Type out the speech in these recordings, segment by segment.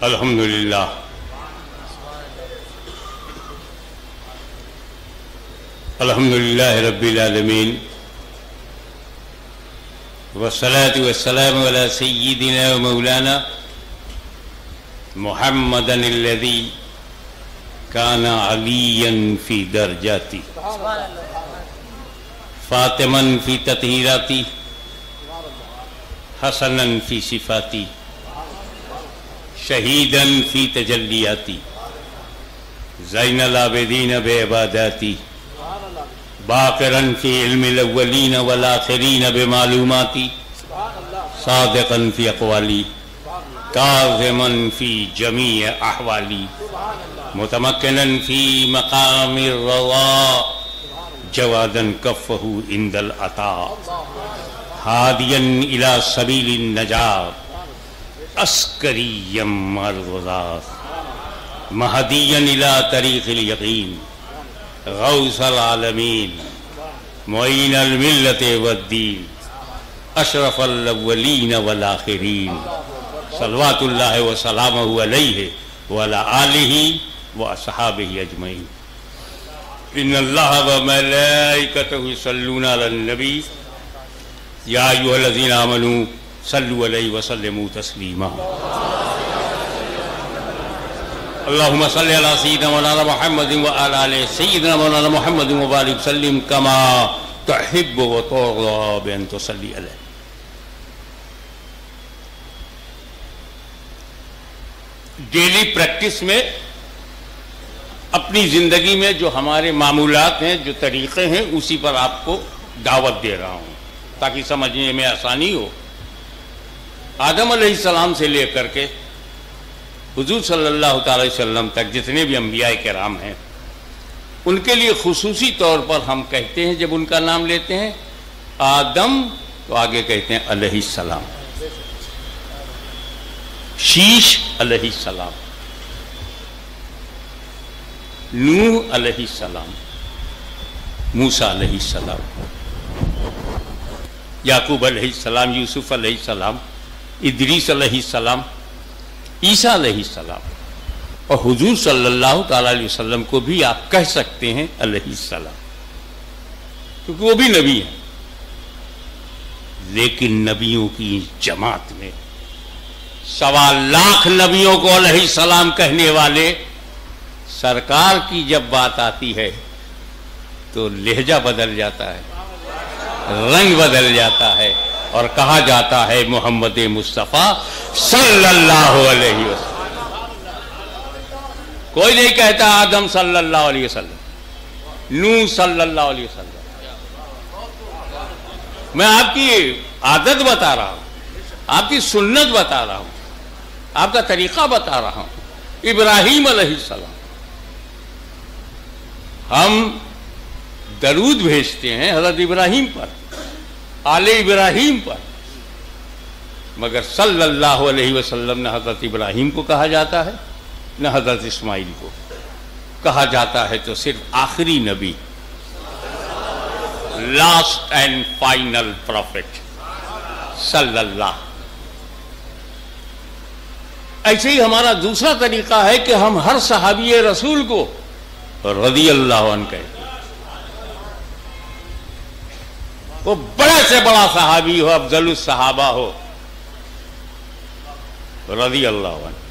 अल्हम्दुलिल्लाह अल्हम्दुलिल्लाह रब्बिल आलमीन वस्सलातु वस्सलामु अला सय्यिदिना व मौलाना मुहम्मदन अल्लज़ी काना अलियन फी दरजाती फातिमन फी तत्हीराती हसनन फी सिफाती शहीदन फी तजल्लियाती ज़ैनल आबिदीन बेइबादाती बाक़िरन फी इल्मिल अव्वलीन वल आखिरीन बिमालूमाती सादिक़न फी अक़वाली काज़िमन फी जमी अहवाली मुतमक्किनन फी मक़ामिर रज़ा जवादन कफ़्फ़हु इंदल अता हादियन इला सबीलिन नजात अस्करियम मरग़ुज़ात महदियन इला तरीक़िल यक़ीन गौसल आलमीन मुईनल मिल्लत वद्दीन अशरफल अव्वलीन वल आखिरीन सल्लवातुल्लाहि व सलामुहु अलैहि व अला आलिहि व अस्हाबिहि अजमईन। इन्नल्लाह व मलाइकतहु युसल्लूना अलन नबी या अय्युहल्लज़ीना आमनू सल्लु अलैहि व सल्लिमू तस्लीमा। अल्लाहुम्मा सल्लि अला सय्यिदिना मौलाना मुहम्मदिन व अला आलि सय्यिदिना मौलाना मुहम्मदिन व बारिक सल्लिम कमा तुहिब्बु व तुरज़ा बि अन तुसल्ली अलैहि। डेली प्रैक्टिस में अपनी ज़िंदगी में जो हमारे मामूलात हैं, जो तरीक़े हैं, उसी पर आपको दावत दे रहा हूँ ताकि समझने में आसानी हो। आदम अलैहिस्सलाम से लेकर के हुजूर सल्लल्लाहु अलैहि वसल्लम तक जितने भी अंबिया किराम हैं, उनके लिए खुसूसी तौर पर हम कहते हैं, जब उनका नाम लेते हैं आदम तो आगे कहते हैं अलैहिस्सलाम, शीश अलैहिस्सलाम, नूह अलैहिस्सलाम, मूसा अलैहिस्सलाम, याकूब अलैहिस्सलाम, यूसुफ अलैहिस्सलाम, इदरीस अलैहिस्सलाम, ईसा अलैहिस्सलाम और हुजूर सल्लल्लाहु अलैहि वसल्लम को भी आप कह सकते हैं अलैहिस्सलाम, क्योंकि वो भी नबी हैं। लेकिन नबियों की जमात में 1.25 लाख नबियों को अलैहिस्सलाम कहने वाले सरकार की जब बात आती है तो लहजा बदल जाता है, रंग बदल जाता है और कहा जाता है मोहम्मद मुस्तफ़ा सल्लल्लाहु अलैहि वसल्लम। कोई नहीं कहता आदम सल्लल्लाहु अलैहि वसल्लम, नूह सल्लल्लाहु अलैहि वसल्लम। मैं आपकी आदत बता रहा हूं, आपकी सुन्नत बता रहा हूं, आपका तरीका बता रहा हूं। इब्राहीम अलैहिस्सलाम, हम दरूद भेजते हैं हज़रत इब्राहीम पर, आले इब्राहीम पर, मगर सल्लल्लाहु अलैहि वसल्लम न हज़रत इब्राहीम को कहा जाता है न हज़रत इस्माइल को कहा जाता है, तो सिर्फ आखिरी नबी, लास्ट एंड फाइनल प्रॉफिट सल्लल्लाहु। ऐसे ही हमारा दूसरा तरीका है कि हम हर सहाबी रसूल को रज़ियल्लाहु अन्हु कहते हैं। वो बड़े से बड़ा सहाबी हो, अफजलुस सहाबा हो, रज़ियल्लाहु अन्हु।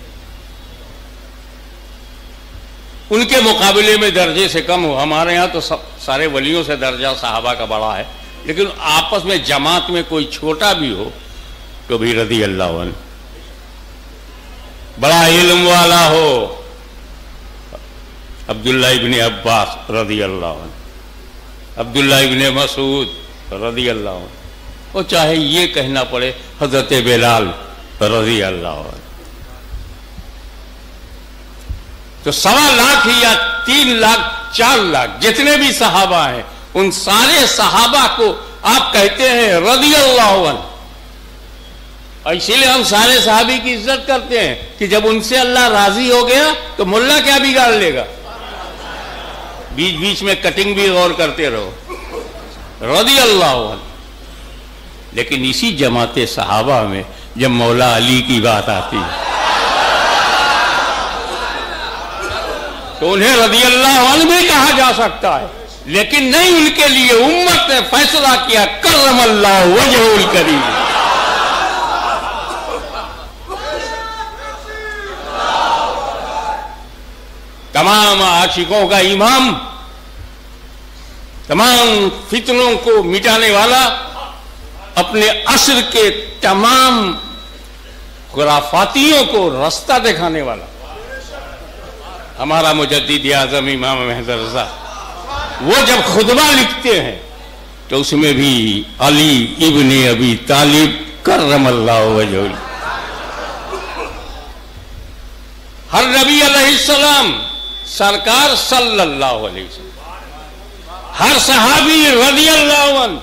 उनके मुकाबले में दर्जे से कम हो। हमारे यहाँ तो सब सारे वलियों से दर्जा सहाबा का बड़ा है, लेकिन आपस में जमात में कोई छोटा भी हो तो भी रज़ियल्लाहु अन्हु। बड़ा इल्म वाला हो, अब्दुल्ला इब्ने अब्बास रज़ियल्लाहु अन्हु, अब्दुल्ला इब्ने मसूद रज़ियल्लाहु अन्हु, और चाहे ये कहना पड़े हज़रत बिलाल रज़ियल्लाहु अन्हु। तो 1.25 लाख या 3 लाख 4 लाख जितने भी सहाबा हैं, उन सारे सहाबा को आप कहते हैं रज़ियल्लाहु अन्हु। और इसीलिए हम सारे सहाबी की इज्जत करते हैं कि जब उनसे अल्लाह राजी हो गया तो मुल्ला क्या बिगाड़ लेगा। बीच बीच में कटिंग भी गौर करते रहो, रज़ियल्लाहु अन्हु। लेकिन इसी जमाते सहाबा में जब मौला अली की बात आती है तो उन्हें रज़ी अल्लाह अन्हु भी कहा जा सकता है, लेकिन नहीं, उनके लिए उम्मत ने फैसला किया कर्रमल्लाहु वजहुल करीम। तमाम आशिकों का इमाम, तमाम फितनों को मिटाने वाला, अपने असर के तमाम खुराफातियों को रास्ता दिखाने वाला हमारा मुजद्दिद आज़म इमाम महदर रज़ा, वो जब खुतबा लिखते हैं तो उसमें भी अली इब्ने अबी तालिब कर्रमल्लाहु वजहुल, हर नबी अलैहिस्सलाम सरकार सल्लल्लाहु अलैहि वसल्लम, हर सहाबी रज़ियल्लाहु अन्हु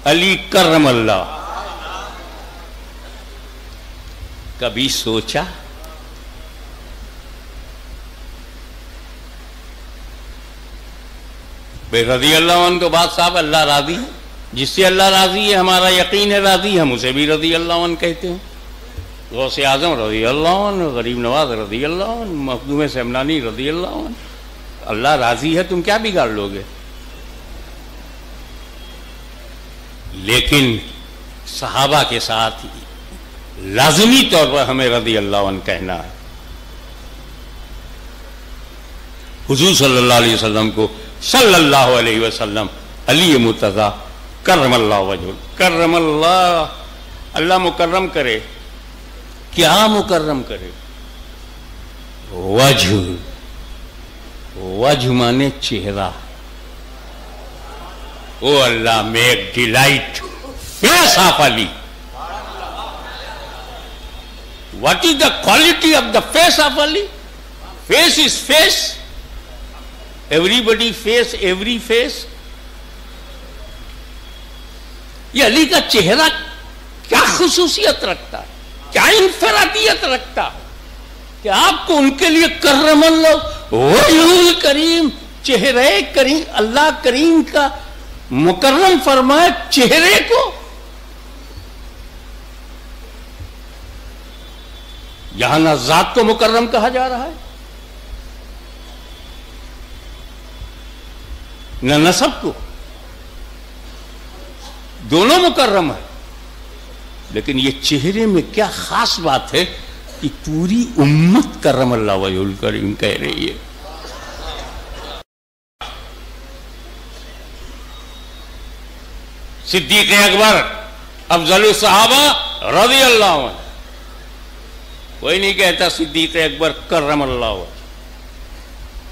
अली कर्रमल्लाहु। कभी सोचा भाई रज़ियल्लाहु अन्हु तो बात साहब अल्लाह राजी है, जिससे अल्लाह राजी है हमारा यकीन है राजी, हम उसे भी रज़ियल्लाहु अन्हु कहते हैं। गौसे आज़म रज़ियल्लाहु अन्हु, गरीब नवाज रज़ियल्लाहु अन्हु, मखदूम समनानी रज़ियल्लाहु अन्हु। अल्लाह राजी है, तुम क्या बिगाड़ लोगे? लेकिन सहाबा के साथ लाजमी तौर पर हमें रज़ियल्लाहु अन्हु कहना है। हुजूर सल्लल्लाहु अलैहि वसल्लम को सल्लल्लाहु अलैहि वसल्लम अली मुर्तज़ा कर्रमल्लाहु वजहुल, कर्रमल्लाह, अल्लाह मुकर्रम करे। क्या मुकर्रम करे? वजह, वजह माने चेहरा। O Allah make delight face of Ali. What is the quality of the face of Ali? Face is face. Everybody face, every face. ये अली का चेहरा क्या खुसूसियत रखता है, क्या इन्फरादियत रखता है कि आपको उनके लिए कर्रमल्लाहु वजहुल करीम, चेहरे करीम, अल्लाह करीम का मुकर्रम फरमाए चेहरे को। यहां ना जात को मुकर्रम कहा जा रहा है, न नसब को, दोनों मुकर्रम है। लेकिन ये चेहरे में क्या खास बात है कि पूरी उम्मत कर्रमल्लाहु वजहुल करीम कह रही है। सिद्दीक़ अकबर अफजलुस सहाबा रज़ियल्लाहु अन्हु। कोई नहीं कहता सिद्दीक़ अकबर कर्रमल्लाहु,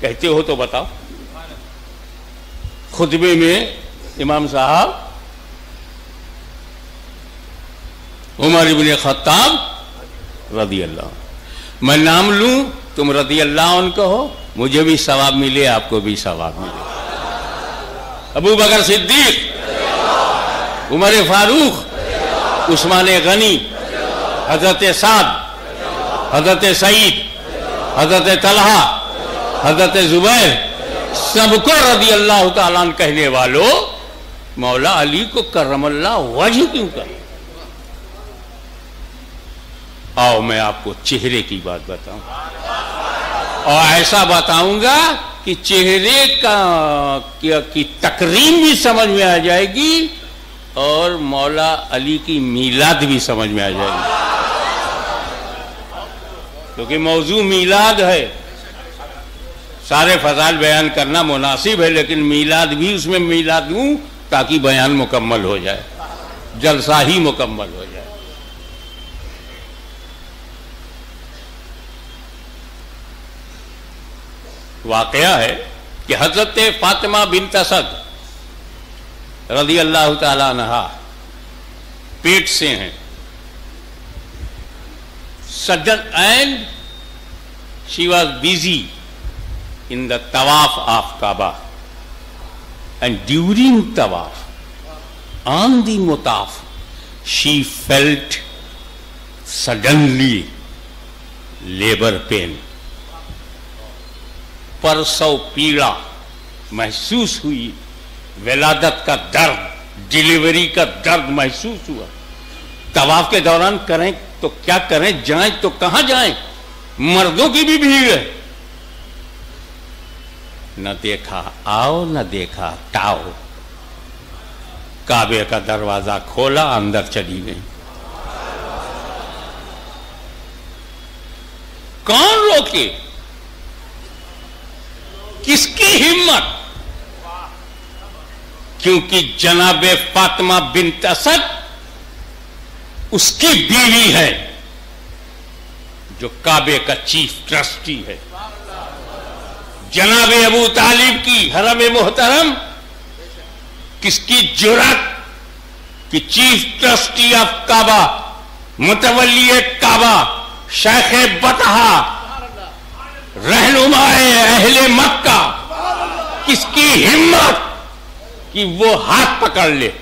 कहते हो तो बताओ। खुतबे में इमाम साहब उमर इब्ने खत्ताब रज़ियल्लाहु, मैं नाम लूं तुम रज़ियल्लाहु अन्हु कहो, मुझे भी सवाब मिले आपको भी सवाब मिले। अबू बकर सिद्दीक, उमर फारूक, उस्मान गनी, हजरत साद, हजरत सईद, हजरत तलहा, हजरत जुबैर, सबको रज़ियल्लाहु ताला अन्हु कहने वालों मौला अली को कर्रमल्लाहु वजह क्यों कहा? आओ मैं आपको चेहरे की बात बताऊं, और ऐसा बताऊंगा कि चेहरे की तकरीम भी समझ में आ जाएगी और मौला अली की मीलाद भी समझ में आ जाएगी, क्योंकि मौजू मीलाद है। सारे फजाइल बयान करना मुनासिब है, लेकिन मीलाद भी उसमें मीलाद दूं ताकि बयान मुकम्मल हो जाए, जलसा ही मुकम्मल हो जाए। वाकया है कि हजरत फातिमा बिन्त असद रज़ियल्लाहु ताला अन्हा पेट से हैं, sudden and she was busy in the तवाफ ऑफ काबा, एंड ड्यूरिंग तवाफ ऑन द मुताफ she felt suddenly labour pain, प्रसव पीड़ा महसूस हुई, विलादत का दर्द, डिलीवरी का दर्द महसूस हुआ। तवाफ के दौरान करें तो क्या करें, जाएं तो कहां जाएं, मर्दों की भी भीड़ है, न देखा आओ न देखा टाओ, काबे का दरवाजा खोला, अंदर चली गई। कौन रोके? किसकी हिम्मत? क्योंकि जनाबे फातिमा बिन्त असद उसकी बीवी है, जो काबे का चीफ ट्रस्टी है। जनाबे अबू तालिब की हरम मोहतरम किसकी जुर्रत कि चीफ ट्रस्टी ऑफ काबा, मुतवल्ली काबा, शेख बतहा, रहनुमाए अहले मक्का, किसकी हिम्मत कि वो हाथ पकड़ ले?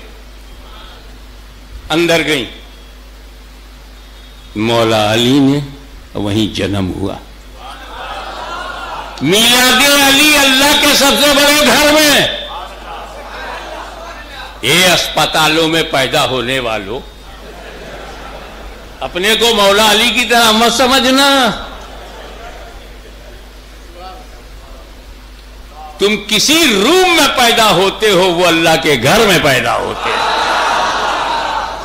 अंदर गई। मौला अली ने वहीं जन्म हुआ। मिलादे अली अल्लाह के सबसे बड़े घर में। ये अस्पतालों में पैदा होने वालों, अपने को मौला अली की तरह मत समझना। तुम किसी रूम में पैदा होते हो, वो अल्लाह के घर में पैदा होते हो।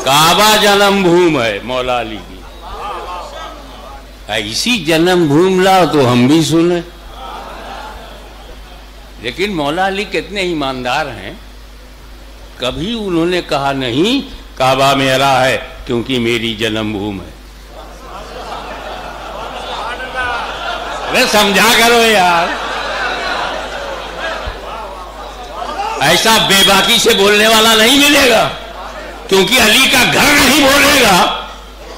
काबा जन्मभूमि है मौला अली की। ऐसी जन्मभूमि लाओ तो हम भी सुने। लेकिन मौला अली कितने ईमानदार हैं, कभी उन्होंने कहा नहीं काबा मेरा है क्योंकि मेरी जन्मभूमि है। अरे समझा करो यार, ऐसा बेबाकी से बोलने वाला नहीं मिलेगा। क्योंकि अली का घर नहीं बोलेगा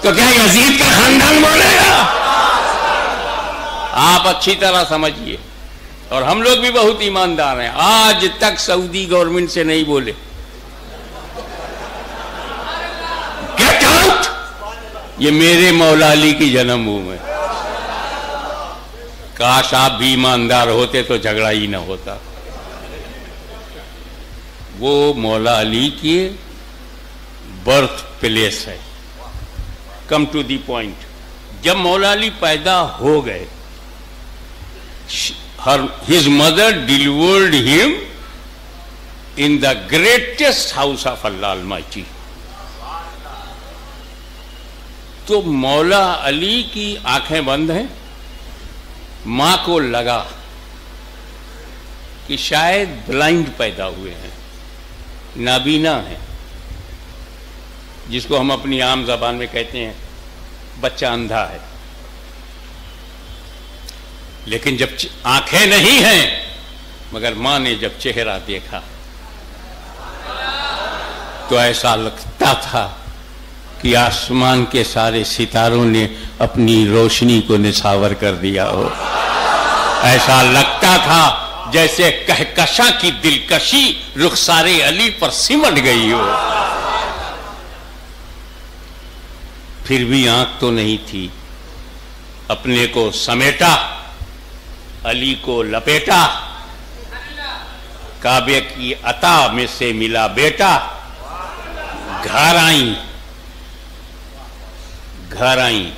तो क्या यजीद का खानदान बोलेगा? आप अच्छी तरह समझिए। और हम लोग भी बहुत ईमानदार हैं, आज तक सऊदी गवर्नमेंट से नहीं बोले गेट आउट, ये मेरे मौला अली की जन्मभूमि है। काश आप भी ईमानदार होते तो झगड़ा ही ना होता। वो मौला अली की बर्थ प्लेस है। Come to the point. जब मौला अली पैदा हो गए, his mother delivered him in the greatest house of Allah Almighty. तो मौला अली की आंखें बंद हैं। मां को लगा कि शायद ब्लाइंड पैदा हुए हैं, नाबीना है, जिसको हम अपनी आम जबान में कहते हैं बच्चा अंधा है। लेकिन जब आंखें नहीं हैं, मगर मां ने जब चेहरा देखा तो ऐसा लगता था कि आसमान के सारे सितारों ने अपनी रोशनी को निछावर कर दिया हो। ऐसा लगता था जैसे कहकशा की दिलकशी रुखसारे अली पर सिमट गई हो। फिर भी आंख तो नहीं थी। अपने को समेटा, अली को लपेटा, काबे की अता में से मिला बेटा। घर आई, घर आई।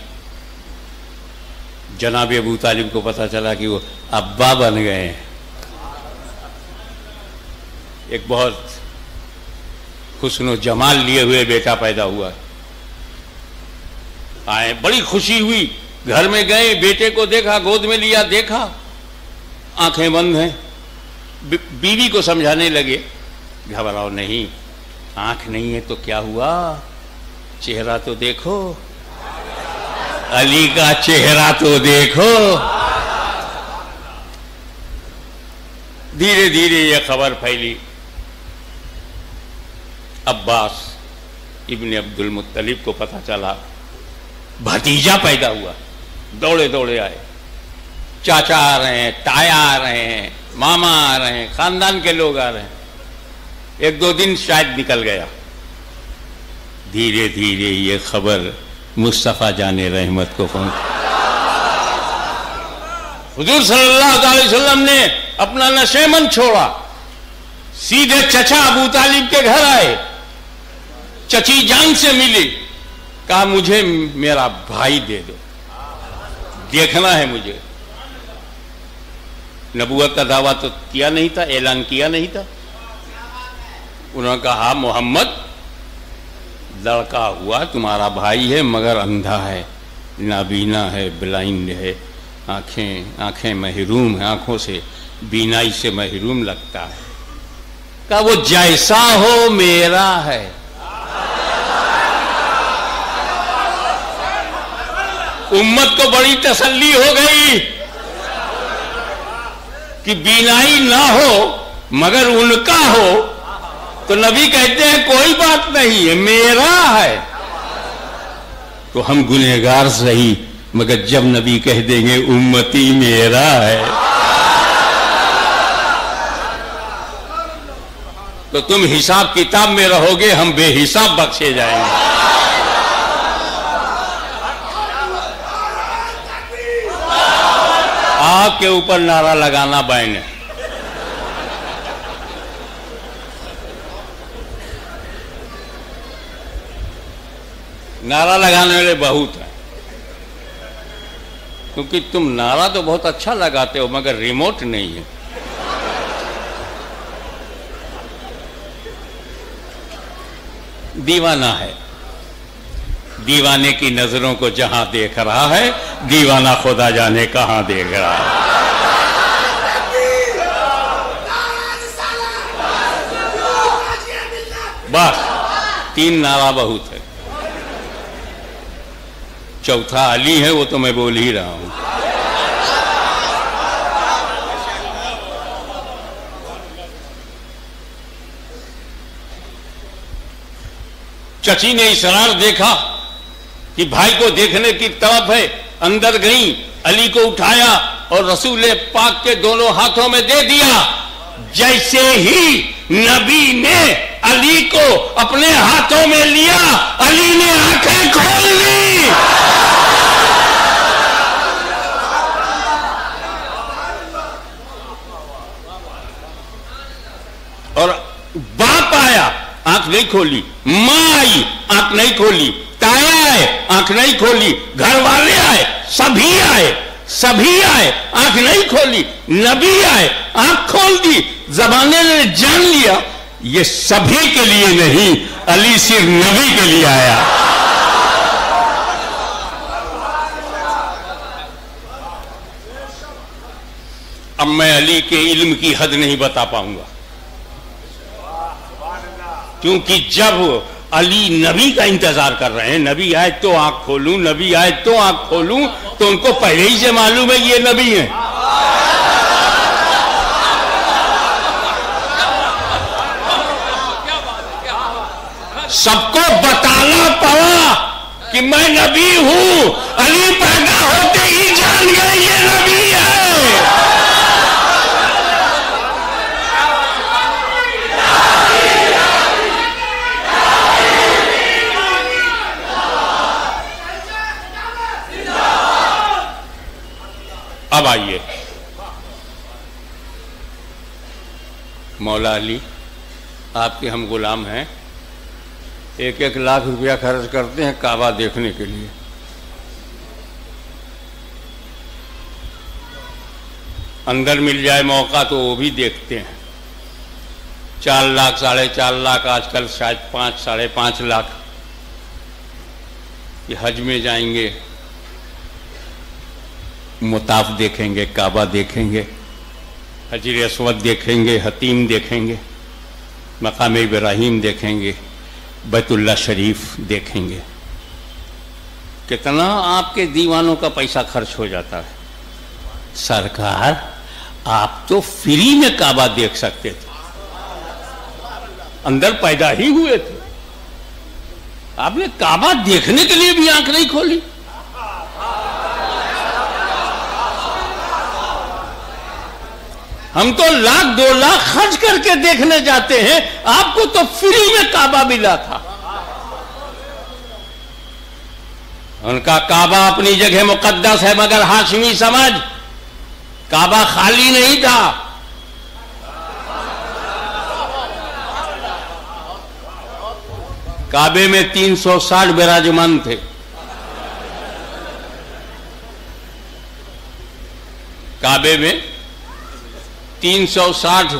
जनाब अबू तालिब को पता चला कि वो अब्बा बन गए। एक बहुत हुस्न जमाल लिए हुए बेटा पैदा हुआ। आए, बड़ी खुशी हुई। घर में गए, बेटे को देखा, गोद में लिया, देखा आंखें बंद हैं। बीवी को समझाने लगे, घबराओ नहीं, आंख नहीं है तो क्या हुआ, चेहरा तो देखो, अली का चेहरा तो देखो। धीरे धीरे यह खबर फैली। अब्बास इब्ने अब्दुल मुत्तलिब को पता चला भतीजा पैदा हुआ। दौड़े दौड़े आए। चाचा आ रहे हैं, ताया आ रहे हैं, मामा आ रहे हैं, खानदान के लोग आ रहे हैं। एक दो दिन शायद निकल गया। धीरे धीरे ये खबर मुस्तफा जाने रहमत को पहुंची। हुजूर सल्लल्लाहु अलैहि वसल्लम ने अपना नशेमन छोड़ा, सीधे चचा अबू तालिब के घर आए। चची जान से मिली, कहा मुझे मेरा भाई दे दो, देखना है मुझे। नबूवत का दावा तो किया नहीं था, ऐलान किया नहीं था। उन्होंने कहा मोहम्मद लड़का हुआ, तुम्हारा भाई है मगर अंधा है, नाबीना है, ब्लाइंड है, आंखें महरूम है, आंखों से बीनाई से महरूम लगता है। कहा वो जैसा हो मेरा है। उम्मत को बड़ी तसल्ली हो गई कि बीनाई ना हो मगर उनका हो। तो नबी कहते हैं कोई बात नहीं है, मेरा है। तो हम गुनहगार सही, मगर जब नबी कह देंगे उम्मती मेरा है, तो तुम हिसाब किताब में रहोगे, हम बेहिसाब बख्शे जाएंगे। आपके ऊपर नारा लगाना बैन है। नारा लगाने वाले बहुत हैं, क्योंकि तुम नारा तो बहुत अच्छा लगाते हो मगर रिमोट नहीं है। दीवाना है, दीवाने की नजरों को जहां देख रहा है, दीवाना खुदा जाने कहां देख रहा है। बस 3 नारा बहुत है, चौथा अली है, वो तो मैं बोल ही रहा हूं। चची ने इसरार देखा कि भाई को देखने की तरफ है, अंदर गई, अली को उठाया और रसूल पाक के दोनों हाथों में दे दिया। जैसे ही नबी ने अली को अपने हाथों में लिया, अली ने आंखें खोल ली। और बाप आया, आंख नहीं खोली, मां आई, आंख नहीं खोली, ताया आए, आंख नहीं खोली, घर वाले आए, सभी आए, आंख नहीं खोली, नबी आए, आंख खोल दी। जमाने ने जान लिया ये सभी के लिए नहीं, अली सिर्फ नबी के लिए आया। अब मैं अली के इल्म की हद नहीं बता पाऊंगा, क्योंकि जब अली नबी का इंतजार कर रहे हैं, नबी आए तो आंख खोलूं, नबी आए तो आंख खोलूं, तो उनको पहले ही से मालूम है ये नबी है। सबको बताना पड़ा कि मैं नबी हूं। अली पैदा होते ही जान गए ये नबी है। अब आइए, मौला अली आपके हम गुलाम हैं, 1-1 लाख रुपया खर्च करते हैं काबा देखने के लिए। अंदर मिल जाए मौका तो वो भी देखते हैं। 4 लाख, 4.5 लाख, आजकल शायद 5, 5.5 लाख ये हज में जाएंगे, मुताफ देखेंगे, काबा देखेंगे, हजर अस्वद देखेंगे, हतीम देखेंगे, मकाम इब्राहिम देखेंगे, बैतुल्ला शरीफ देखेंगे। कितना आपके दीवानों का पैसा खर्च हो जाता है। सरकार आप तो फ्री में काबा देख सकते थे, अंदर पैदा ही हुए थे, आपने काबा देखने के लिए भी आंख नहीं खोली। हम तो 1 लाख 2 लाख खर्च करके देखने जाते हैं, आपको तो फ्री में काबा मिला था। उनका काबा अपनी जगह मुकद्दस है, मगर हाशमी समझ, काबा खाली नहीं था। काबे में 360 विराजमान थे। काबे में 360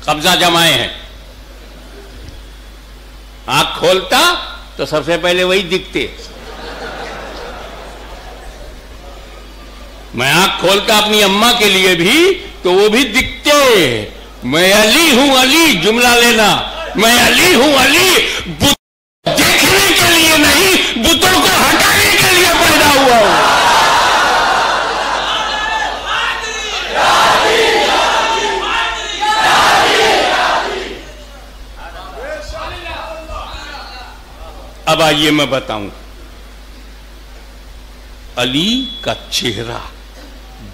कब्जा जमाए हैं। आंख खोलता तो सबसे पहले वही दिखते। मैं आंख खोलता अपनी अम्मा के लिए भी तो वो भी दिखते। मैं अली हूं, अली जुमला लेना, मैं अली हूं, अली देखने के लिए नहीं, बुतों को हटाने के लिए पैदा हुआ हूं। अब आइए मैं बताऊं, अली का चेहरा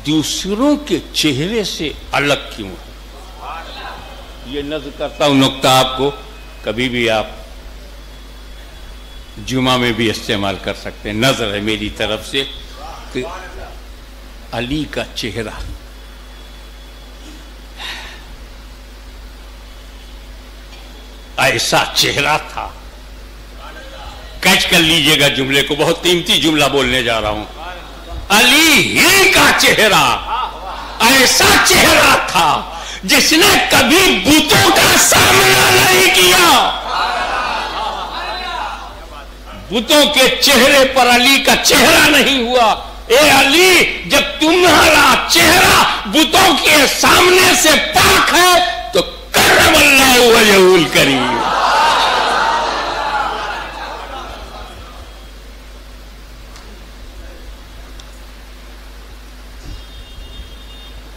दूसरों के चेहरे से अलग क्यों है? ये नज़्म करता हूं नुक्ता, आपको कभी भी आप जुमा में भी इस्तेमाल कर सकते हैं। नजर है मेरी तरफ से कि अली का चेहरा ऐसा चेहरा था। कैच कर लीजिएगा जुमले को, बहुत कीमती जुमला बोलने जा रहा हूं। अली ही का चेहरा ऐसा चेहरा था जिसने कभी बुतों का सामना नहीं किया। बुतों के चेहरे पर अली का चेहरा नहीं हुआ। ए अली, जब तुम्हारा चेहरा बुतों के सामने से पाक है तो करमल्लाहु वजहुल करीम।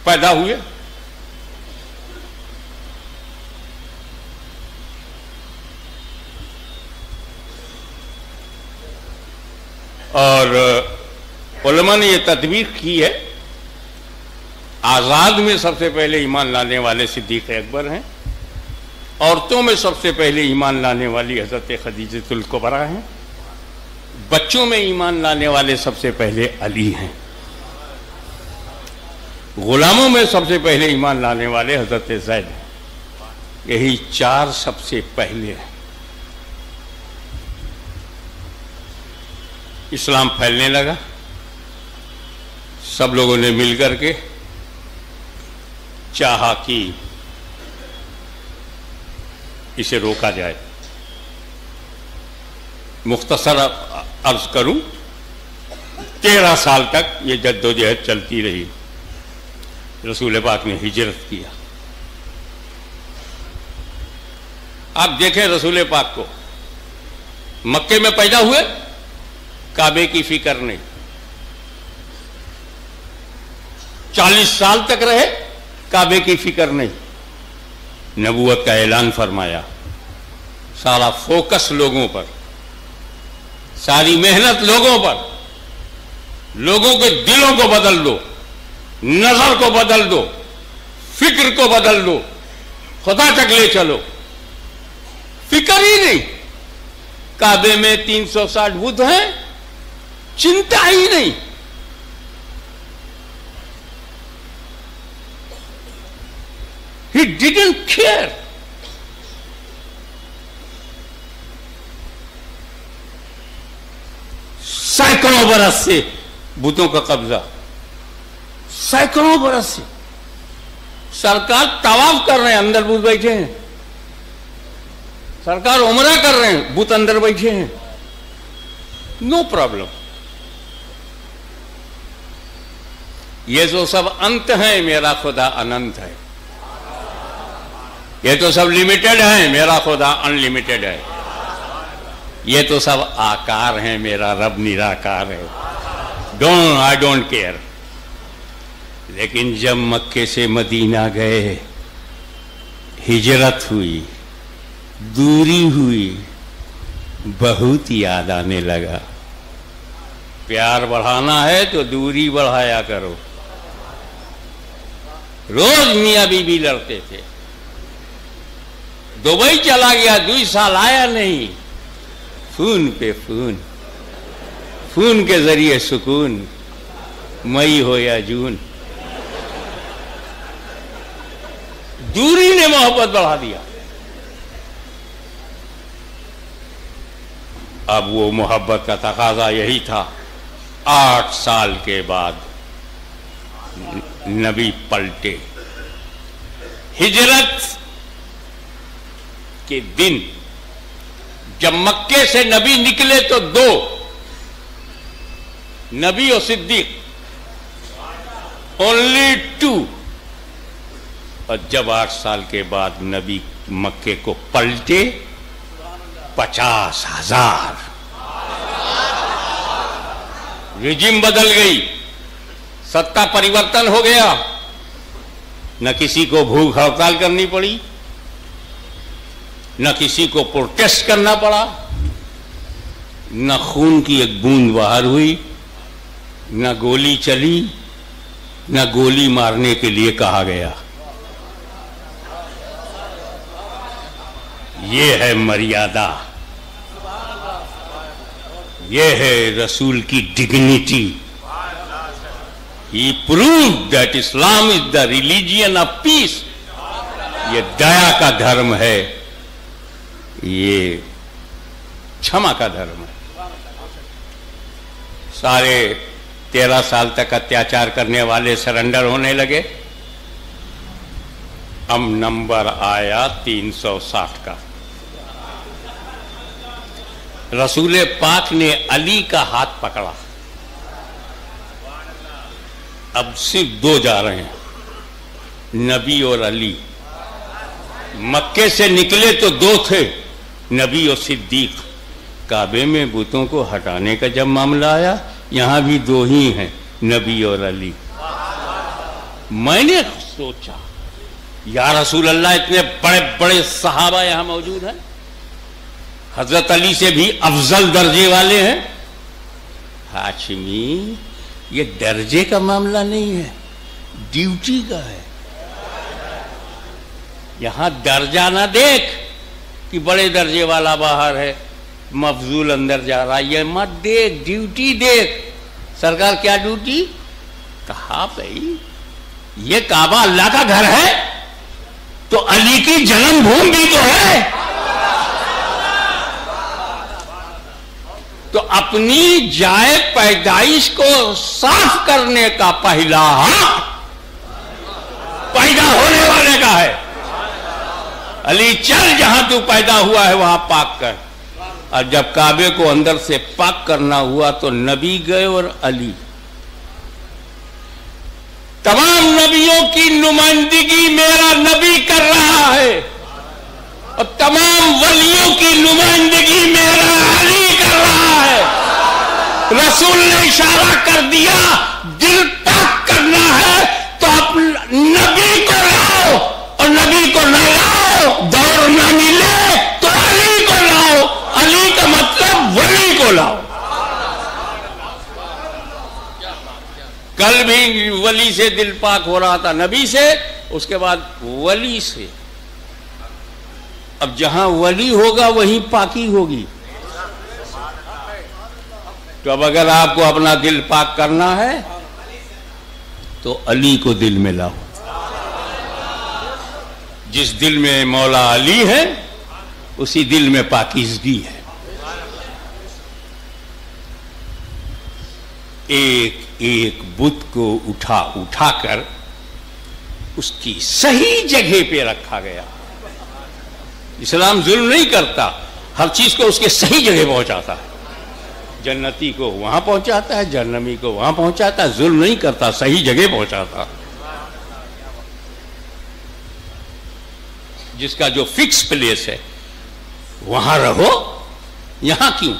पैदा हुए और उलमा ने यह तदबीर की है। आजाद में सबसे पहले ईमान लाने वाले सिद्दीक अकबर हैं। औरतों में सबसे पहले ईमान लाने वाली हजरत खदीजतुल कुबरा हैं। बच्चों में ईमान लाने वाले सबसे पहले अली हैं। गुलामों में सबसे पहले ईमान लाने वाले हजरत ज़ैद हैं। यही चार सबसे पहले हैं। इस्लाम फैलने लगा, सब लोगों ने मिलकर के चाहा कि इसे रोका जाए। मुख्तसर अर्ज करूं, 13 साल तक ये जद्दोजहद चलती रही। रसूल पाक ने हिजरत किया। आप देखें रसूल पाक को, मक्के में पैदा हुए, काबे की फिक्र नहीं। 40 साल तक रहे, काबे की फिक्र नहीं। नबूवत का ऐलान फरमाया, सारा फोकस लोगों पर, सारी मेहनत लोगों पर। लोगों के दिलों को बदल दो, नजर को बदल दो, फिक्र को बदल दो, खुदा तक ले चलो। फिक्र ही नहीं। काबे में 360 बुत हैं, चिंता ही नहीं। He didn't care. सैकड़ों बरस से बुतों का कब्जा, सैकड़ों बरस से। सरकार तवाफ कर रहे हैं, अंदर बुत बैठे हैं। सरकार उमरा कर रहे हैं, बुत अंदर बैठे हैं। No problem. ये जो सब अंत है, मेरा खुदा अनंत है। ये तो सब लिमिटेड है, मेरा खुदा अनलिमिटेड है। ये तो सब आकार हैं, मेरा रब निराकार है। I don't care. लेकिन जब मक्के से मदीना गए, हिजरत हुई, दूरी हुई, बहुत याद आने लगा। प्यार बढ़ाना है तो दूरी बढ़ाया करो। रोज मियां बीबी लड़ते थे। दुबई चला गया, 2 साल आया नहीं। फोन पे फोन, फोन के जरिए सुकून, मई हो या जून। दूरी ने मोहब्बत बढ़ा दिया। अब वो मोहब्बत का तकाजा यही था। 8 साल के बाद नबी पलटे। हिजरत के दिन जब मक्के से नबी निकले तो 2 नबी और सिद्दीक, ओनली 2। और जब 8 साल के बाद नबी मक्के को पलटे 50,000। रिजिम बदल गई, सत्ता परिवर्तन हो गया। न किसी को भूख हड़ताल करनी पड़ी, न किसी को प्रोटेस्ट करना पड़ा, न खून की एक बूंद बाहर हुई, न गोली चली, न गोली मारने के लिए कहा गया। ये है मर्यादा, ये है रसूल की dignity. He proved that Islam is the religion of peace। ये दया का धर्म है, ये क्षमा का धर्म है। सारे 13 साल तक अत्याचार करने वाले सरेंडर होने लगे। अब नंबर आया 360 का। रसूल पाक ने अली का हाथ पकड़ा। अब सिर्फ 2 जा रहे हैं, नबी और अली। मक्के से निकले तो 2 थे, नबी और सिद्दीक। काबे में बुतों को हटाने का जब मामला आया, यहां भी 2 ही हैं, नबी और अली। मैंने सोचा या रसूल अल्लाह, इतने बड़े बड़े सहाबा यहां मौजूद हैं, हजरत अली से भी अफजल दर्जे वाले हैं। हाशमी, ये दर्जे का मामला नहीं है, ड्यूटी का है। यहां दर्जा ना देख कि बड़े दर्जे वाला बाहर है, मफजूल अंदर जा रहा है, ये मत देख, ड्यूटी देख। सरकार क्या ड्यूटी? कहा भाई ये काबा अल्लाह का घर है तो अली की जन्मभूमि भी तो है, तो अपनी जाए पैदाइश को साफ करने का पहला हक पैदा होने वाले का है। अली चल, जहां तू पैदा हुआ है वहां पाक कर। और जब काबे को अंदर से पाक करना हुआ तो नबी गए और अली। तमाम नबियों की नुमाइंदगी मेरा नबी कर रहा है और तमाम वलियों की नुमाइंदगी मेरा अली कर रहा है। रसूल ने इशारा कर दिया, दिल पाक करना है तो आप नबी को लाओ, और नबी को न लाओ, दौर न मिले तो अली को लाओ। अली का मतलब वली को लाओ। कल भी वली से दिल पाक हो रहा था, नबी से, उसके बाद वली से। अब जहां वली होगा वहीं पाकी होगी। तो अब अगर आपको अपना दिल पाक करना है तो अली को दिल में लाओ। जिस दिल में मौला अली है उसी दिल में पाकीज़गी है। एक एक बुत को उठा उठाकर उसकी सही जगह पे रखा गया। इस्लाम जुल्म नहीं करता, हर चीज को उसके सही जगह पहुंचाता है। जन्नती को वहां पहुंचाता है, जहन्नमी को वहां पहुंचाता है। जुल्म नहीं करता, सही जगह पहुंचाता। जिसका जो फिक्स प्लेस है वहां रहो, यहां क्यों?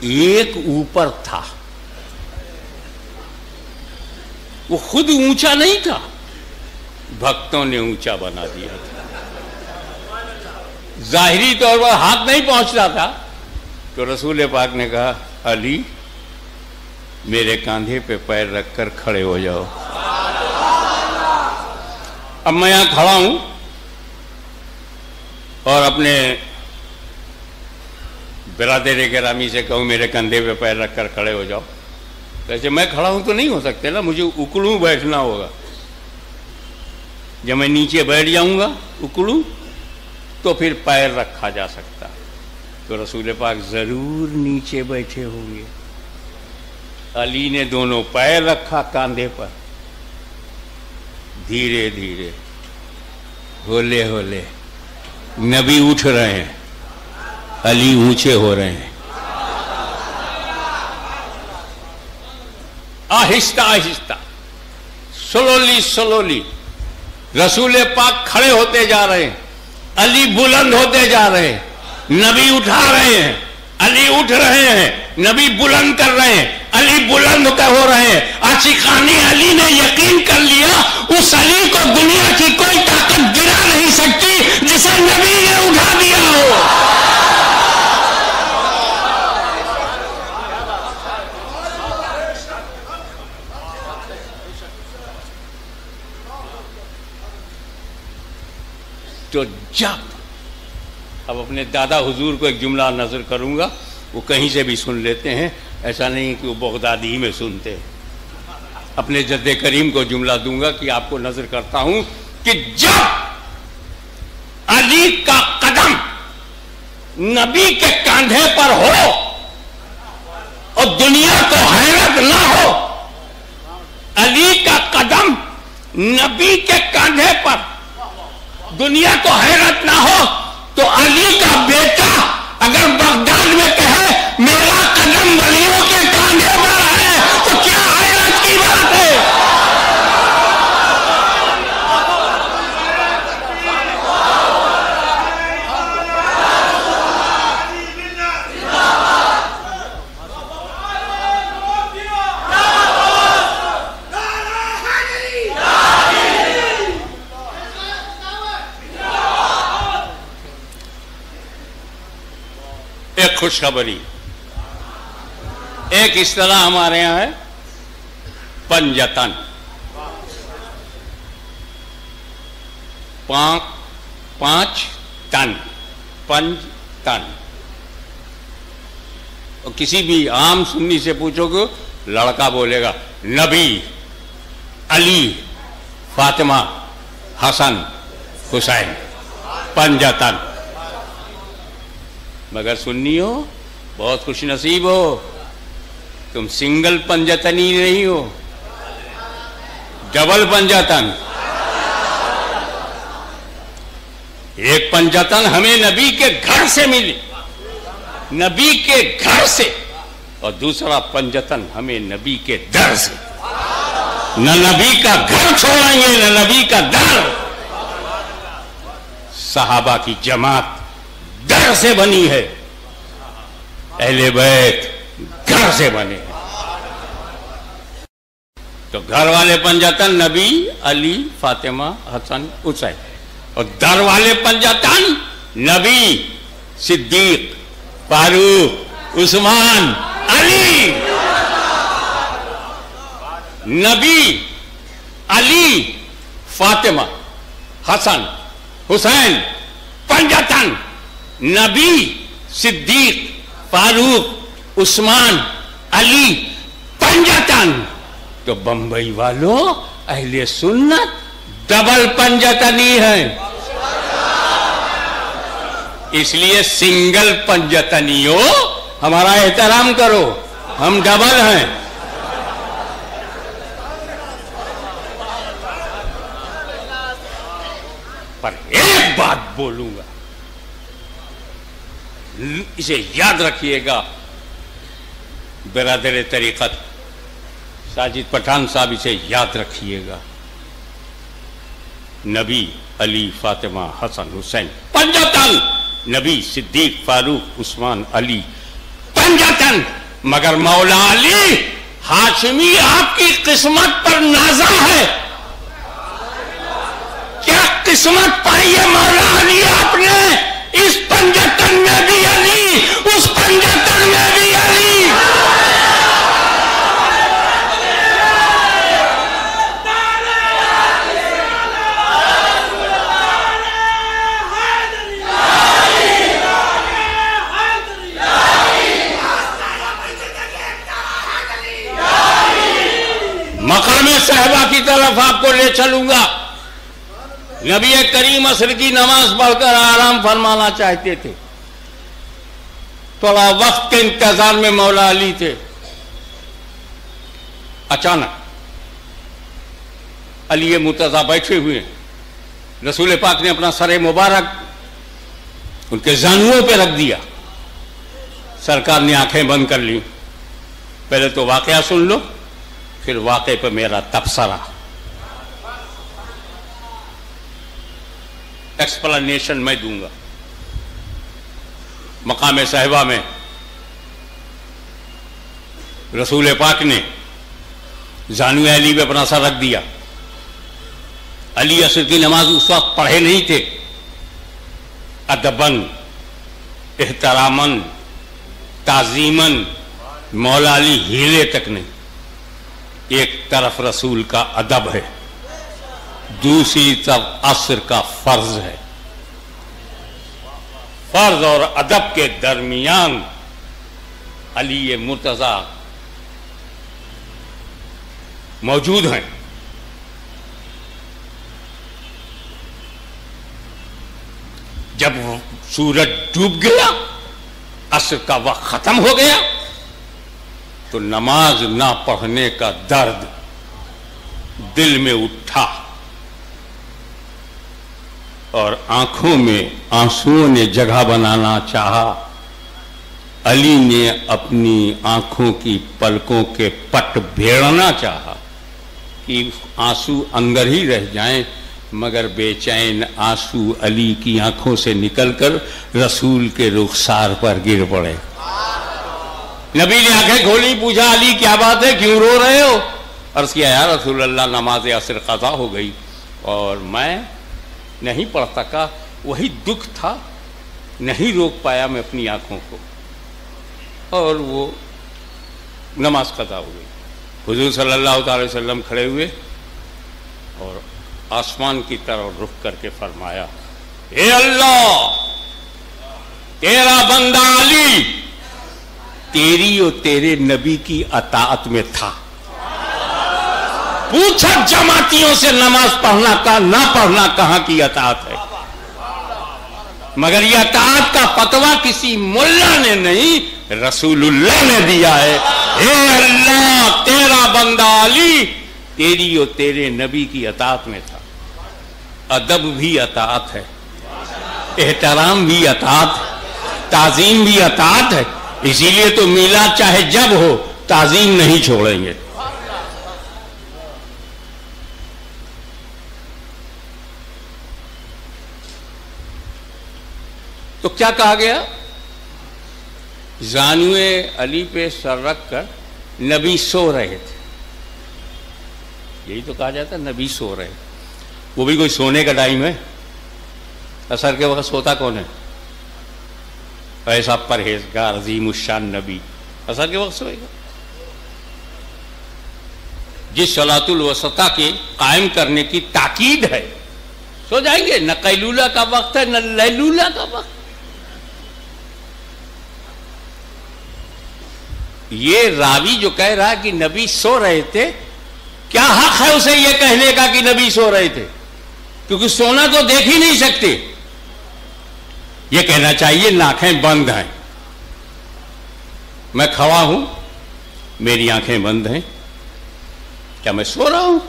एक ऊपर था, वो खुद ऊंचा नहीं था, भक्तों ने ऊंचा बना दिया था। जाहिरी तौर पर हाथ नहीं पहुंचता था, तो रसूल पाक ने कहा, अली मेरे कांधे पे पैर रखकर खड़े हो जाओ। अब मैं यहां खड़ा हूं और अपने बिरादर गिरामी से कहूं मेरे कंधे पे पैर रखकर खड़े हो जाओ, वैसे मैं खड़ा हूं तो नहीं हो सकते ना, मुझे उकड़ू बैठना होगा। जब मैं नीचे बैठ जाऊंगा उकड़ू तो फिर पैर रखा जा सकता। तो रसूल पाक जरूर नीचे बैठे होंगे। अली ने दोनों पैर रखा कांधे पर, धीरे धीरे होले होले नबी उठ रहे हैं, अली ऊंचे हो रहे हैं। आहिस्ता आहिस्ता, स्लोली स्लोली रसूल पाक खड़े होते जा रहे हैं, अली बुलंद होते जा रहे हैं, नबी उठा रहे हैं, अली उठ रहे हैं, नबी बुलंद कर रहे हैं, अली बुलंद हो रहे हैं। आशिकाने अली ने यकीन कर लिया उस अली को दुनिया की कोई ताकत गिरा नहीं सकती जिसे नबी ने उठा दिया हो। तो जब अब अपने दादा हुजूर को एक जुमला नजर करूंगा, वो कहीं से भी सुन लेते हैं, ऐसा नहीं कि वो बगदादी में सुनते हैं। अपने जद्दे करीम को जुमला दूंगा कि आपको नजर करता हूं कि जब अली का कदम नबी के कांधे पर हो और दुनिया को हैरत ना हो, अली का कदम नबी के कांधे पर दुनिया को हैरत ना हो, तो अली का बेटा अगर बगदाद में कहे मेरा कदम वलियों के कांधे पर है, तो क्या हैरत की बात है। एक खुशखबरी, एक इस तरह हमारे यहां है पंजतन, 5 टन, पंज टन। और किसी भी आम सुन्नी से पूछोगे, लड़का बोलेगा नबी, अली, फातिमा, हसन, हुसैन, पंजतन। मगर सुन्नी हो, बहुत खुश नसीब हो, तुम सिंगल पंजतनी नहीं हो, डबल पंजतन। एक पंजतन हमें नबी के घर से मिली, नबी के घर से, और दूसरा पंजतन हमें नबी के दर से। न नबी का घर छोड़ेंगे न नबी का दर। सहाबा की जमात घर से बनी है, अहले बैत घर से बने हैं। तो घर वाले पंजतन नबी, अली, फातिमा, हसन, हुसैन, और दर वाले पंजतन नबी, सिद्दीक, फारूक, उस्मान, अली। नबी, अली, फातिमा, हसन, हुसैन, पंजतन नबी, सिद्दीक, फारूक, उस्मान, अली, पंजतन। तो बंबई वालों, अहले सुन्नत डबल पंजतनी है, इसलिए सिंगल पंजतनियों हमारा एहतराम करो, हम डबल हैं। पर एक बात बोलूंगा, इसे याद रखिएगा बिरादर तरीक़त साजिद पठान साहब, इसे याद रखिएगा। नबी, अली, फातिमा, हसन, हुसैन, पंजतन। नबी, सिद्दीक, फारूक, उस्मान, अली, पंजतन। मगर मौला अली हाशमी आपकी किस्मत पर नाज़ा है। क्या किस्मत पाई है मौला अली आपने? इस पंजतन में भी अली, उस पंजतन में भी अली। मकाम सहबा की तरफ आपको ले चलूंगा। नबी करीम असर की नमाज पढ़कर आराम फरमाना चाहते थे, थोड़ा वक्त के इंतजार में मौला अली थे। अचानक अली मुर्तज़ा बैठे हुए हैं, रसूल पाक ने अपना सर मुबारक उनके जानुओं पे रख दिया। सरकार ने आंखें बंद कर ली। पहले तो वाकया सुन लो, फिर वाकये पे मेरा तबसरा, एक्सप्लेनेशन मैं दूंगा। मकाम साहिबा में रसूल पाक ने जानुए अली पे अपना सर रख दिया। अली असर की नमाज उस वक्त पढ़े नहीं थे। अदबन, एहतरामन, ताजीमन मौला अली हिले तक नहीं। एक तरफ रसूल का अदब है, दूसरी तरफ असर का फर्ज है। फर्ज और अदब के दरमियान अली मुर्तज़ा मौजूद हैं। जब सूरज डूब गया, असर का वक्त खत्म हो गया, तो नमाज ना पढ़ने का दर्द दिल में उठा और आंखों में आंसुओं ने जगह बनाना चाहा। अली ने अपनी आंखों की पलकों के पट भेड़ना चाहा कि आंसू अंदर ही रह जाएं, मगर बेचैन आंसू अली की आंखों से निकलकर रसूल के रुखसार पर गिर पड़े। नबी ने आंखें खोली, पूछा अली क्या बात है, क्यों रो रहे हो? अर्ज़ किया या रसूल अल्लाह, नमाज असर क़ज़ा हो गई और मैं नहीं पढ़ सका, वही दुख था, नहीं रोक पाया मैं अपनी आंखों को, और वो नमाज क़ज़ा हो गई। हुज़ूर सल्लल्लाहु अलैहि वसल्लम खड़े हुए और आसमान की तरफ रुख करके फरमाया, ए अल्लाह, तेरा बंदा अली तेरी और तेरे नबी की अताअत में था। पूछा जमातियों से नमाज पढ़ना का ना पढ़ना कहां की अताअत है, मगर यह अताअत का फतवा किसी मुल्ला ने नहीं, रसूलुल्लाह ने दिया है। ए अल्लाह, तेरा बंदा अली तेरी और तेरे नबी की अताअत में था। अदब भी अताअत है, एहतराम भी अताअत है, ताजीम भी अताअत है। इसीलिए तो मीलाद चाहे जब हो, ताजीम नहीं छोड़ेंगे। तो क्या कहा गया? जानुए अली पे सर रख कर नबी सो रहे थे। यही तो कहा जाता है, नबी सो रहे। वो भी कोई सोने का टाइम है? असर के वक्त सोता कौन है? ऐसा परहेजगार अज़ीमुश्शान नबी असर के वक्त सोएगा? जिस सलातुल वसता के कायम करने की ताकीद है, सो जाएंगे। न कैलूला का वक्त है, न लैलूला का वक्त। ये रावी जो कह रहा है कि नबी सो रहे थे, क्या हक है उसे ये कहने का कि नबी सो रहे थे? क्योंकि सोना तो देख ही नहीं सकते। ये कहना चाहिए आंखें बंद हैं, मैं खड़ा हूं, मेरी आंखें बंद हैं, क्या मैं सो रहा हूं?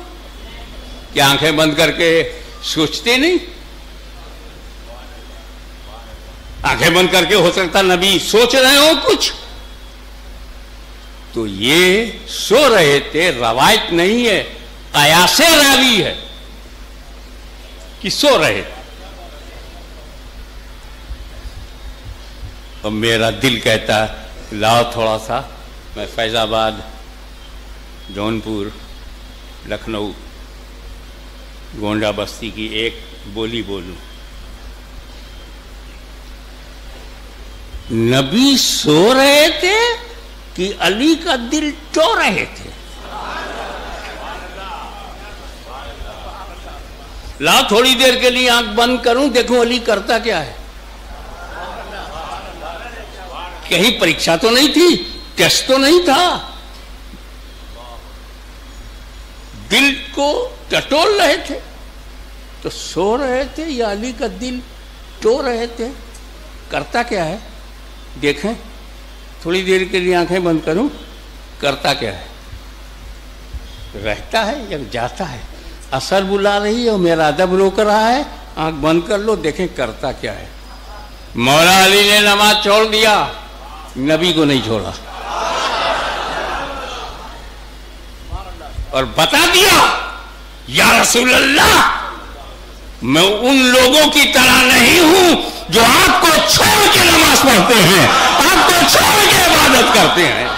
क्या आंखें बंद करके सोचते नहीं? आंखें बंद करके हो सकता नबी सोच रहे हो कुछ। तो ये सो रहे थे रवायत नहीं है, कयासे रावी है कि सो रहे थे। और मेरा दिल कहता है लाओ थोड़ा सा मैं फैजाबाद, जौनपुर, लखनऊ, गोंडा बस्ती की एक बोली बोलूं। नबी सो रहे थे कि अली का दिल टो रहे थे? ला थोड़ी देर के लिए आंख बंद करूं, देखूं अली करता क्या है। कहीं परीक्षा तो नहीं थी, टेस्ट तो नहीं था। दिल को टटोल रहे थे तो सो रहे थे या अली का दिल टो रहे थे? करता क्या है देखें, थोड़ी देर के लिए आंखें बंद करूं, करता क्या है। रहता है या जाता है। असर बुला रही है और मेरा अदब रोक रहा है, आंख बंद कर लो, देखें करता क्या है। मौला अली ने नमाज छोड़ दिया, नबी को नहीं छोड़ा, और बता दिया या रसूल अल्लाह, मैं उन लोगों की तरह नहीं हूं जो आपको छोड़ के नमाज पढ़ते हैं, आपको छोड़ के इबादत करते हैं,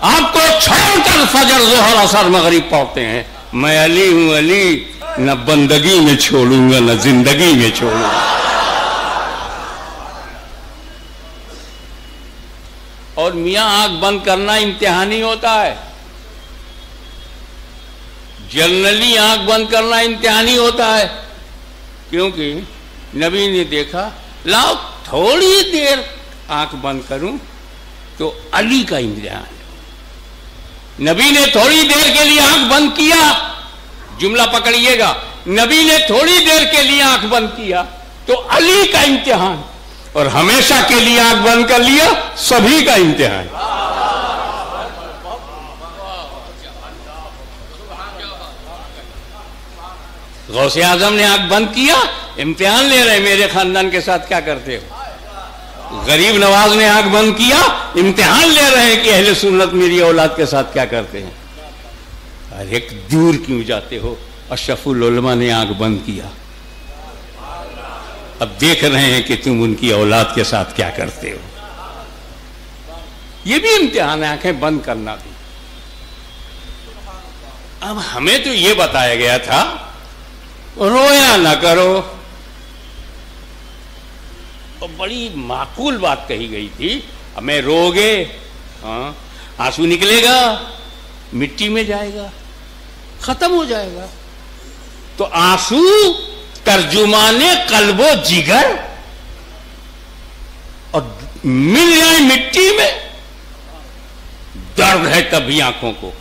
आपको छोड़कर फजर ज़ोहर असर मगरिब पढ़ते हैं। मैं अली हूं, अली न बंदगी में छोड़ूंगा न जिंदगी में छोड़ूंगा। और मियां आंख बंद करना इम्तिहानी होता है, जनरली आंख बंद करना इम्तिहानी होता है, क्योंकि नबी ने देखा लाओ थोड़ी देर आंख बंद करूं तो अली का इम्तिहान। नबी ने थोड़ी देर के लिए आंख बंद किया, जुमला पकड़िएगा, नबी ने थोड़ी देर के लिए आंख बंद किया तो अली का इम्तिहान, और हमेशा के लिए आंख बंद कर लिया सभी का इम्तिहान। गौसे आजम ने आंख बंद किया, इम्तिहान ले रहे मेरे खानदान के साथ क्या करते हो। गरीब नवाज ने आंख बंद किया, इम्तिहान ले रहे हैं कि अहले सुन्नत मेरी औलाद के साथ क्या करते हैं। अरे दूर क्यों जाते हो। अशरफुल उलमा ने आंख बंद किया, अब देख रहे हैं कि तुम उनकी औलाद के साथ क्या करते हो। यह भी इम्तिहान है, आंखें बंद करना भी। अब हमें तो यह बताया गया था रोया ना करो, और बड़ी माकूल बात कही गई थी, हमें रोगे हाँ आंसू निकलेगा, मिट्टी में जाएगा, खत्म हो जाएगा। तो आंसू तर्जुमाने कल्बो जिगर, और मिल जाए मिट्टी में, दर्द है तभी आंखों को।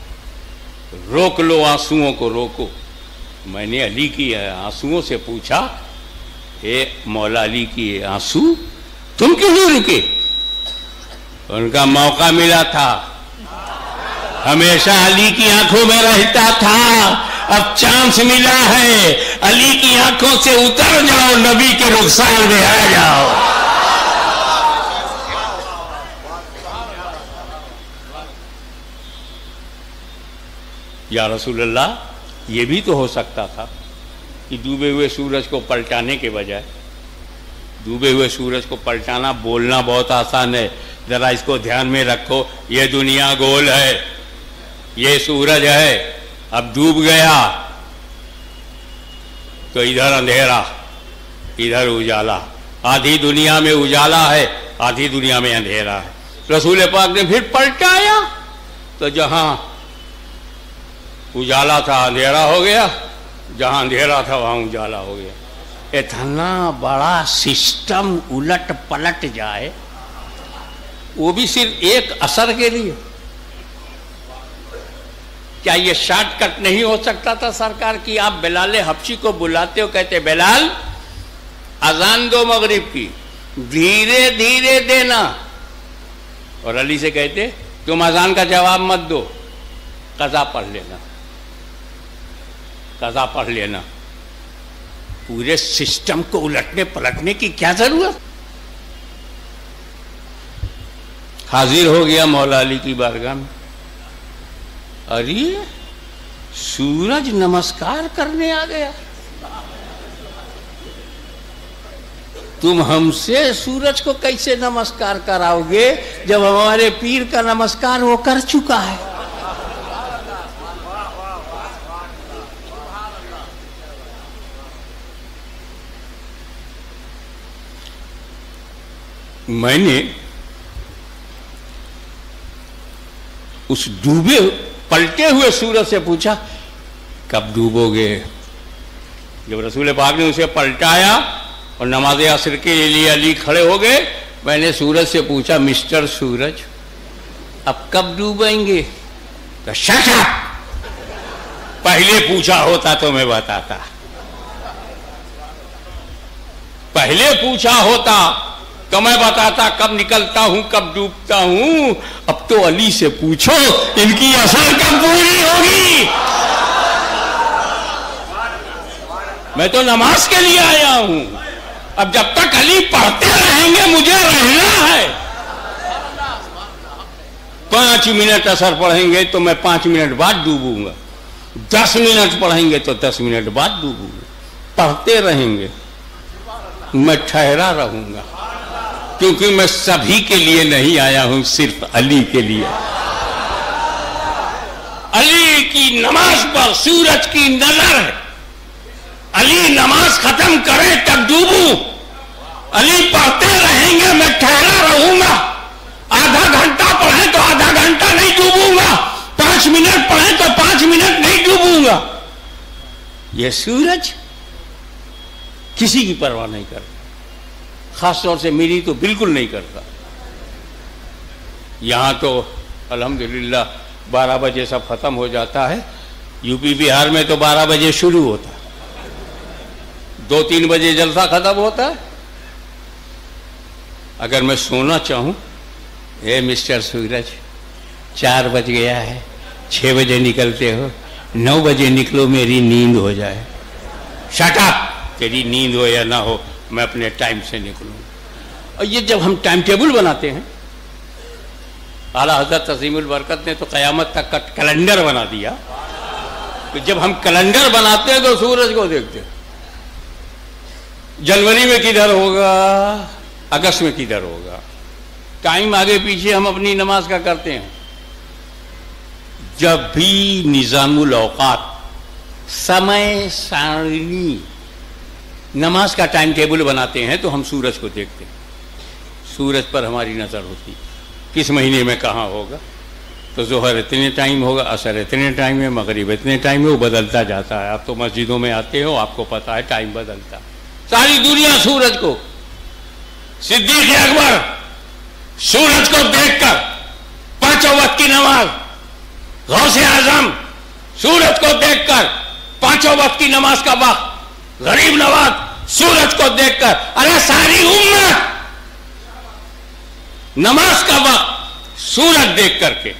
रोक लो आंसुओं को, रोको। मैंने अली की आंसुओं से पूछा, हे मौला अली की आंसू तुम क्यों नहीं रुके। उनका मौका मिला था, हमेशा अली की आंखों में रहता था, अब चांस मिला है, अली की आंखों से उतर जाओ, नबी के रुखसार में आ जाओ। या रसूल अल्लाह, ये भी तो हो सकता था कि डूबे हुए सूरज को पलटाने के बजाय, डूबे हुए सूरज को पलटाना, बोलना बहुत आसान है, जरा इसको ध्यान में रखो, ये दुनिया गोल है, ये सूरज है, अब डूब गया तो इधर अंधेरा इधर उजाला, आधी दुनिया में उजाला है आधी दुनिया में अंधेरा है। रसूल पाक ने फिर पलटाया तो जहां उजाला था अंधेरा हो गया, जहां अंधेरा था वहां उजाला हो गया। इतना बड़ा सिस्टम उलट पलट जाए, वो भी सिर्फ एक असर के लिए। क्या ये शॉर्टकट नहीं हो सकता था सरकार की? आप बिलाल हबशी को बुलाते हो, कहते बिलाल अजान दो मगरिब की, धीरे धीरे देना, और अली से कहते तुम अजान का जवाब मत दो, कज़ा पढ़ लेना, कज़ा पढ़ लेना। पूरे सिस्टम को उलटने पलटने की क्या जरूरत। हाजिर हो गया मौला अली की बारगाह में, अरे सूरज नमस्कार करने आ गया, तुम हमसे सूरज को कैसे नमस्कार कराओगे जब हमारे पीर का नमस्कार वो कर चुका है। मैंने उस डूबे पलटे हुए सूरज से पूछा कब डूबोगे। जब रसूल पाक ने उसे पलटाया और नमाज असर के लिए अली खड़े हो गए, मैंने सूरज से पूछा मिस्टर सूरज अब कब डूबेंगे। तो शट अप, पहले पूछा होता तो मैं बताता, पहले पूछा होता तो मैं बताता कब निकलता हूं कब डूबता हूं। अब तो अली से पूछो इनकी असल कब पूरी होगी। मैं तो नमाज के लिए आया हूं। अब जब तक अली पढ़ते रहेंगे मुझे रहना है। 5 मिनट असर पढ़ेंगे तो मैं 5 मिनट बाद डूबूंगा, 10 मिनट पढ़ेंगे तो 10 मिनट बाद डूबूंगा। पढ़ते रहेंगे, मैं ठहरा रहूंगा, क्योंकि मैं सभी के लिए नहीं आया हूं, सिर्फ अली के लिए। अली की नमाज पर सूरज की नजर है। अली नमाज खत्म करे तब डूबूं, अली पढ़ते रहेंगे मैं ठहरा रहूंगा। आधा घंटा पढ़े तो आधा घंटा नहीं डूबूंगा, 5 मिनट पढ़े तो 5 मिनट नहीं डूबूंगा। यह सूरज किसी की परवाह नहीं करता, खासतौर से मेरी तो बिल्कुल नहीं करता। यहां तो अल्हम्दुलिल्लाह 12 बजे सब खत्म हो जाता है। यूपी बिहार में तो 12 बजे शुरू होता है, 2-3 बजे जलसा खत्म होता है। अगर मैं सोना चाहूं, ए मिस्टर सूरज 4 बज गया है, 6 बजे निकलते हो, 9 बजे निकलो मेरी नींद हो जाए। शट अप, तेरी नींद हो या ना हो, मैं अपने टाइम से निकलूं। और ये जब हम टाइम टेबल बनाते हैं, आला हज़रत तज़ीमुल बरकत ने तो क़यामत तक का कैलेंडर बना दिया। तो जब हम कैलेंडर बनाते हैं तो सूरज को देखते हैं, जनवरी में किधर होगा, अगस्त में किधर होगा। टाइम आगे पीछे हम अपनी नमाज का करते हैं। जब भी निज़ामुल औक़ात, समय सारणी, नमाज का टाइम टेबल बनाते हैं तो हम सूरज को देखते हैं। सूरज पर हमारी नज़र होती, किस महीने में कहाँ होगा। तो ज़ोहर इतने टाइम होगा, असर इतने टाइम में, मगरिब इतने टाइम में, वो बदलता जाता है। आप तो मस्जिदों में आते हो, आपको पता है टाइम बदलता। सारी दुनिया सूरज को, सिद्दीक़ अकबर सूरज को देखकर 5 वक्त की नमाज, गौसे आजम सूरज को देखकर 5 वक्त की नमाज का वक्त, गरीब नवाज सूरज को देखकर, अरे सारी उम्मत नमाज का वक्त सूरज देख करके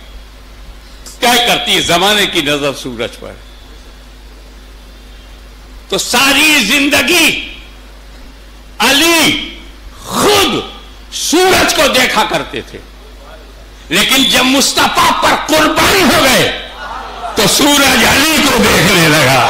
क्या करती है, जमाने की नजर सूरज पर। तो सारी जिंदगी अली खुद सूरज को देखा करते थे, लेकिन जब मुस्तफा पर कुर्बान हो गए तो सूरज अली को देखने लगा।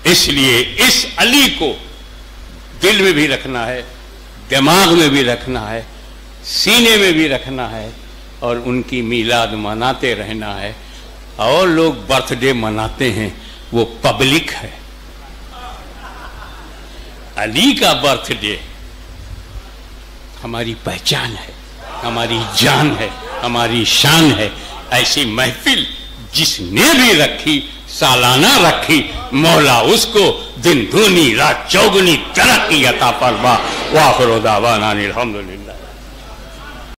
इसलिए इस अली को दिल में भी रखना है, दिमाग में भी रखना है, सीने में भी रखना है, और उनकी मीलाद मनाते रहना है। और लोग बर्थडे मनाते हैं, वो पब्लिक है। अली का बर्थडे हमारी पहचान है, हमारी जान है, हमारी शान है। ऐसी महफिल जिसने भी रखी, सालाना रखी, मौला उसको दिन दूनी रात चौगुनी तरक्की अता फरमा। वाखिर दावाना अनिल हम्दुलिल्लाह।